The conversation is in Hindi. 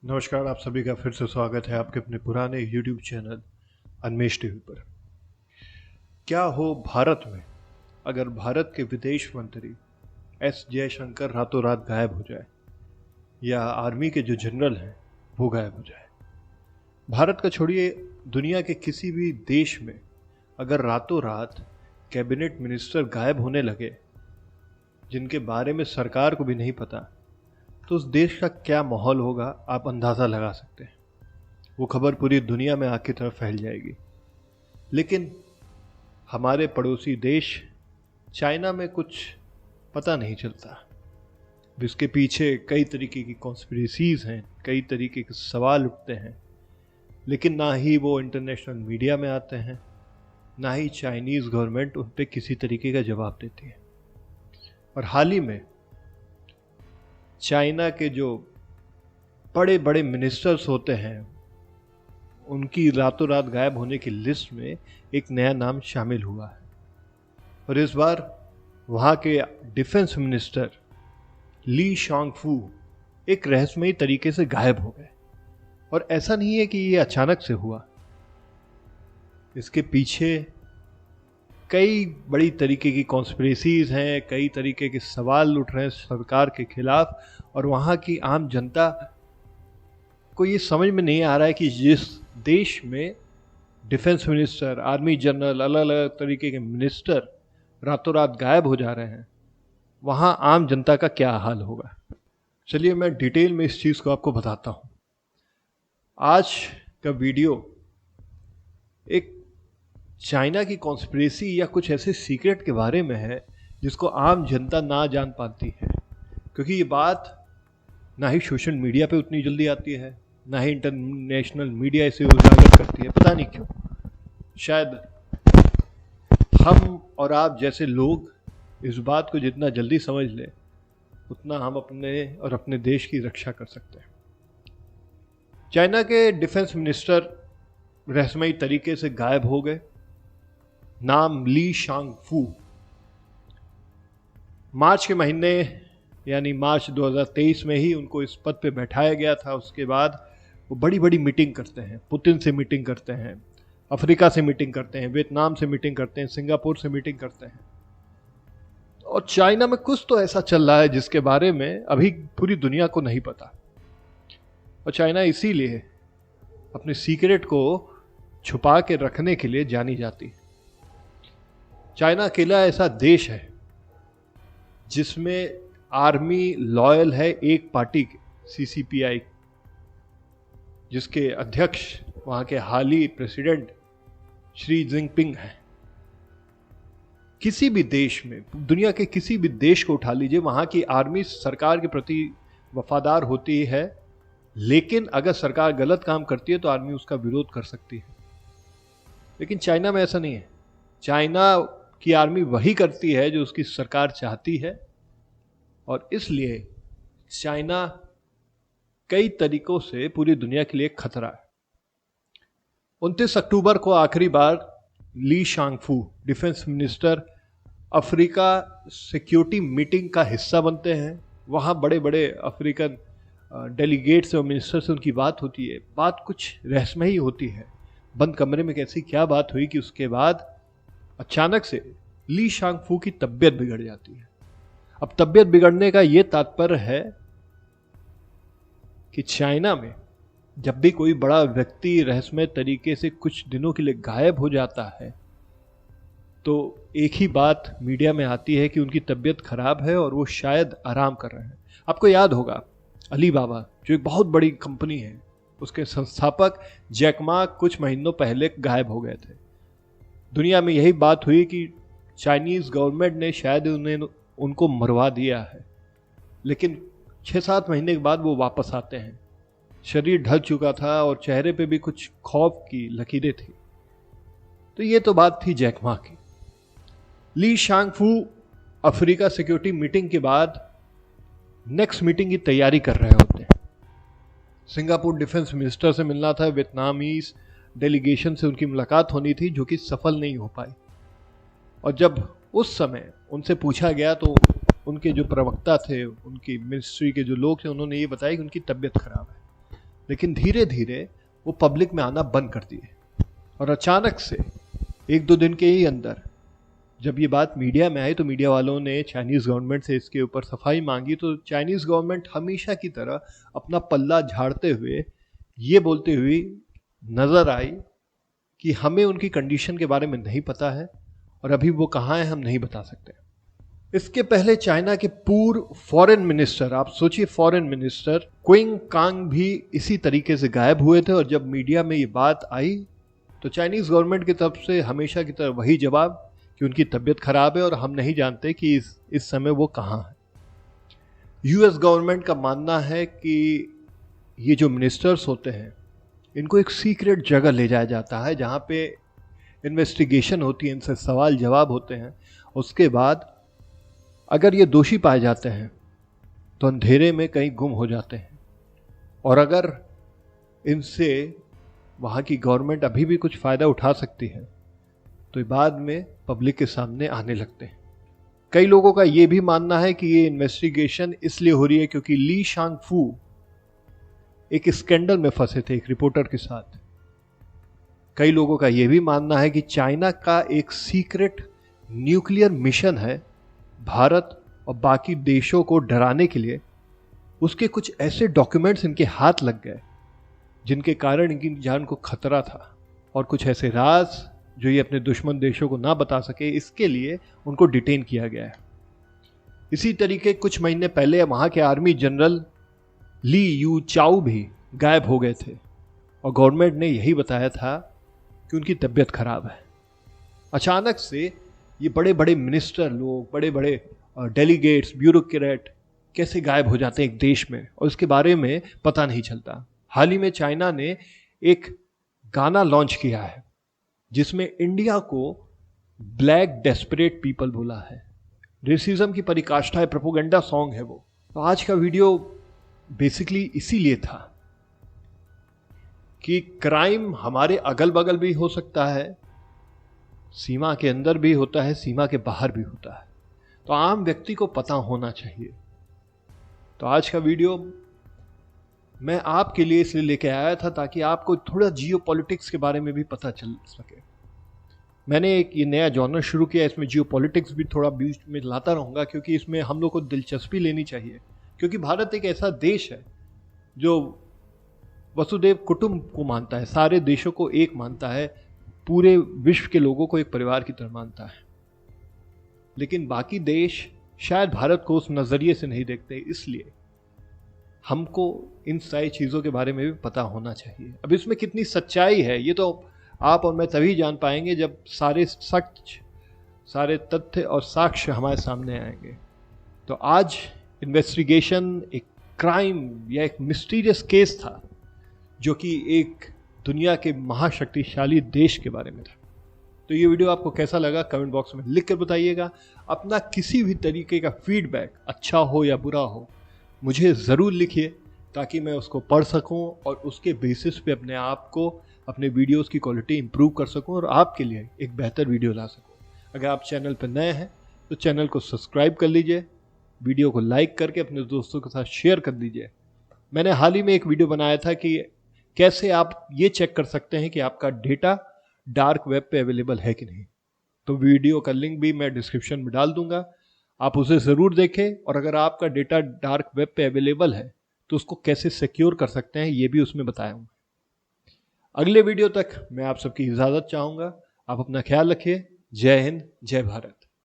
नमस्कार, आप सभी का फिर से स्वागत है आपके अपने पुराने YouTube चैनल अन्वेष टीवी पर। क्या हो भारत में अगर भारत के विदेश मंत्री एस जयशंकर रातों रात गायब हो जाए या आर्मी के जो जनरल हैं वो गायब हो जाए। भारत का छोड़िए, दुनिया के किसी भी देश में अगर रातों रात कैबिनेट मिनिस्टर गायब होने लगे जिनके बारे में सरकार को भी नहीं पता, तो उस देश का क्या माहौल होगा आप अंदाज़ा लगा सकते हैं। वो खबर पूरी दुनिया में आग की तरफ फैल जाएगी। लेकिन हमारे पड़ोसी देश चाइना में कुछ पता नहीं चलता, जिसके पीछे कई तरीके की कॉन्स्पिरेसीज हैं, कई तरीके के सवाल उठते हैं, लेकिन ना ही वो इंटरनेशनल मीडिया में आते हैं, ना ही चाइनीज़ गवर्नमेंट उन पर किसी तरीके का जवाब देती है। और हाल ही में चाइना के जो बड़े बड़े मिनिस्टर्स होते हैं उनकी रातों रात गायब होने की लिस्ट में एक नया नाम शामिल हुआ है। और इस बार वहाँ के डिफेंस मिनिस्टर ली शांगफू एक रहस्यमयी तरीके से गायब हो गए। और ऐसा नहीं है कि ये अचानक से हुआ, इसके पीछे कई बड़ी तरीके की कॉन्स्पिरेसीज हैं, कई तरीके के सवाल उठ रहे हैं सरकार के खिलाफ। और वहाँ की आम जनता को ये समझ में नहीं आ रहा है कि जिस देश में डिफेंस मिनिस्टर, आर्मी जनरल, अलग अलग तरीके के मिनिस्टर रातों रात गायब हो जा रहे हैं, वहाँ आम जनता का क्या हाल होगा। चलिए मैं डिटेल में इस चीज़ को आपको बताता हूँ। आज का वीडियो एक चाइना की कॉन्स्पिरेसी या कुछ ऐसे सीक्रेट के बारे में है जिसको आम जनता ना जान पाती है, क्योंकि ये बात ना ही सोशल मीडिया पे उतनी जल्दी आती है, ना ही इंटरनेशनल मीडिया इसे उजागर करती है। पता नहीं क्यों, शायद हम और आप जैसे लोग इस बात को जितना जल्दी समझ लें उतना हम अपने और अपने देश की रक्षा कर सकते हैं। चाइना के डिफेंस मिनिस्टर रहस्यमयी तरीके से गायब हो गए। नाम ली शांगफू। मार्च के महीने यानी मार्च 2023 में ही उनको इस पद पे बैठाया गया था। उसके बाद वो बड़ी बड़ी मीटिंग करते हैं, पुतिन से मीटिंग करते हैं, अफ्रीका से मीटिंग करते हैं, वियतनाम से मीटिंग करते हैं, सिंगापुर से मीटिंग करते हैं। और चाइना में कुछ तो ऐसा चल रहा है जिसके बारे में अभी पूरी दुनिया को नहीं पता। और चाइना इसीलिए अपने सीक्रेट को छुपा के रखने के लिए जानी जाती है। चाइना अकेला ऐसा देश है जिसमें आर्मी लॉयल है एक पार्टी के, CCPI, जिसके अध्यक्ष वहाँ के हाली प्रेसिडेंट शी जिनपिंग हैं। किसी भी देश में, दुनिया के किसी भी देश को उठा लीजिए, वहाँ की आर्मी सरकार के प्रति वफादार होती है, लेकिन अगर सरकार गलत काम करती है तो आर्मी उसका विरोध कर सकती है। लेकिन चाइना में ऐसा नहीं है। चाइना की आर्मी वही करती है जो उसकी सरकार चाहती है, और इसलिए चाइना कई तरीकों से पूरी दुनिया के लिए खतरा है। 29 अक्टूबर को आखिरी बार Li Shangfu defence minister Africa security meeting का हिस्सा बनते हैं। वहाँ बड़े बड़े अफ्रीकन डेलीगेट्स और मिनिस्टर से उनकी बात होती है। बात कुछ रहस्यमयी होती है, बंद कमरे में कैसी क्या बात हुई कि उसके बाद अचानक से ली शांगफू की तबीयत बिगड़ जाती है। अब तबीयत बिगड़ने का ये तात्पर्य है कि चाइना में जब भी कोई बड़ा व्यक्ति रहस्यमय तरीके से कुछ दिनों के लिए गायब हो जाता है तो एक ही बात मीडिया में आती है कि उनकी तबीयत खराब है और वो शायद आराम कर रहे हैं। आपको याद होगा अलीबाबा, जो एक बहुत बड़ी कंपनी है, उसके संस्थापक जैक मा कुछ महीनों पहले गायब हो गए थे। दुनिया में यही बात हुई कि चाइनीज़ गवर्नमेंट ने शायद उनको मरवा दिया है, लेकिन 6-7 महीने के बाद वो वापस आते हैं। शरीर ढल चुका था और चेहरे पे भी कुछ खौफ की लकीरें थी। तो ये तो बात थी जैक मा की। Li Shangfu Africa security meeting के बाद नेक्स्ट मीटिंग की तैयारी कर रहे होते हैं। सिंगापुर डिफेंस मिनिस्टर से मिलना था, वियतनामीज डेलीगेशन से उनकी मुलाकात होनी थी, जो कि सफल नहीं हो पाई। और जब उस समय उनसे पूछा गया तो उनके जो प्रवक्ता थे, उनकी मिनिस्ट्री के जो लोग थे, उन्होंने ये बताया कि उनकी तबीयत खराब है। लेकिन धीरे धीरे वो पब्लिक में आना बंद कर दिए। और अचानक से 1-2 दिन के ही अंदर जब ये बात मीडिया में आई तो मीडिया वालों ने चाइनीज़ गवर्नमेंट से इसके ऊपर सफाई मांगी। तो चाइनीज़ गवर्नमेंट हमेशा की तरह अपना पल्ला झाड़ते हुए ये बोलते हुए नज़र आई कि हमें उनकी कंडीशन के बारे में नहीं पता है और अभी वो कहाँ है हम नहीं बता सकते। इसके पहले चाइना के पूर्व फॉरेन मिनिस्टर, आप सोचिए फॉरेन मिनिस्टर क्विंग कांग भी इसी तरीके से गायब हुए थे। और जब मीडिया में ये बात आई तो चाइनीज़ गवर्नमेंट की तरफ से हमेशा की तरह वही जवाब कि उनकी तबीयत खराब है और हम नहीं जानते कि इस समय वो कहाँ है। यूएस गवर्नमेंट का मानना है कि ये जो मिनिस्टर्स होते हैं इनको एक सीक्रेट जगह ले जाया जाता है जहाँ पे इन्वेस्टिगेशन होती है, इनसे सवाल जवाब होते हैं। उसके बाद अगर ये दोषी पाए जाते हैं तो अंधेरे में कहीं गुम हो जाते हैं और अगर इनसे वहाँ की गवर्नमेंट अभी भी कुछ फ़ायदा उठा सकती है तो बाद में पब्लिक के सामने आने लगते हैं। कई लोगों का ये भी मानना है कि ये इन्वेस्टिगेशन इसलिए हो रही है क्योंकि ली शांगफू एक स्कैंडल में फंसे थे एक रिपोर्टर के साथ। कई लोगों का यह भी मानना है कि चाइना का एक सीक्रेट न्यूक्लियर मिशन है भारत और बाकी देशों को डराने के लिए। उसके कुछ ऐसे डॉक्यूमेंट्स इनके हाथ लग गए जिनके कारण इनकी जान को खतरा था और कुछ ऐसे राज जो ये अपने दुश्मन देशों को ना बता सके, इसके लिए उनको डिटेन किया गया है। इसी तरीके कुछ महीने पहले वहाँ के आर्मी जनरल ली यू चाओ भी गायब हो गए थे और गवर्नमेंट ने यही बताया था कि उनकी तबीयत खराब है। अचानक से ये बड़े बड़े मिनिस्टर लोग, बड़े बड़े डेलीगेट्स, ब्यूरोक्रेट कैसे गायब हो जाते हैं एक देश में और इसके बारे में पता नहीं चलता। हाल ही में चाइना ने एक गाना लॉन्च किया है जिसमें इंडिया को ब्लैक डेस्परेट पीपल बोला है। रेसिज्म की परिकाष्ठा है, प्रोपोगंडा सॉन्ग है वो। तो आज का वीडियो बेसिकली इसीलिए था कि क्राइम हमारे अगल बगल भी हो सकता है, सीमा के अंदर भी होता है, सीमा के बाहर भी होता है। तो आम व्यक्ति को पता होना चाहिए। तो आज का वीडियो मैं आपके लिए इसलिए लेके आया था ताकि आपको थोड़ा जियो पॉलिटिक्स के बारे में भी पता चल सके। मैंने एक ये नया जॉनर शुरू किया, इसमें जियो पॉलिटिक्स भी थोड़ा बीच में लाता रहूँगा क्योंकि इसमें हम लोग को दिलचस्पी लेनी चाहिए। क्योंकि भारत एक ऐसा देश है जो वसुदेव कुटुंब को मानता है, सारे देशों को एक मानता है, पूरे विश्व के लोगों को एक परिवार की तरह मानता है। लेकिन बाकी देश शायद भारत को उस नज़रिए से नहीं देखते, इसलिए हमको इन सारी चीज़ों के बारे में भी पता होना चाहिए। अब इसमें कितनी सच्चाई है ये तो आप और मैं तभी जान पाएंगे जब सारे सच, सारे तथ्य और साक्ष्य हमारे सामने आएंगे। तो आज इन्वेस्टिगेशन एक क्राइम या एक मिस्टीरियस केस था जो कि एक दुनिया के महाशक्तिशाली देश के बारे में था। तो ये वीडियो आपको कैसा लगा कमेंट बॉक्स में लिख कर बताइएगा। अपना किसी भी तरीके का फीडबैक, अच्छा हो या बुरा हो, मुझे ज़रूर लिखिए ताकि मैं उसको पढ़ सकूं और उसके बेसिस पे अपने आप को, अपने वीडियोस की क्वालिटी इंप्रूव कर सकूं और आपके लिए एक बेहतर वीडियो ला सकूं। अगर आप चैनल पर नए हैं तो चैनल को सब्सक्राइब कर लीजिए, वीडियो को लाइक करके अपने दोस्तों के साथ शेयर कर दीजिए। मैंने हाल ही में एक वीडियो बनाया था कि कैसे आप ये चेक कर सकते हैं कि आपका डेटा डार्क वेब पे अवेलेबल है कि नहीं। तो वीडियो का लिंक भी मैं डिस्क्रिप्शन में डाल दूंगा, आप उसे ज़रूर देखें। और अगर आपका डेटा डार्क वेब पे अवेलेबल है तो उसको कैसे सिक्योर कर सकते हैं ये भी उसमें बताया हूँ। अगले वीडियो तक मैं आप सबकी इजाज़त चाहूँगा। आप अपना ख्याल रखिए। जय हिंद, जय भारत।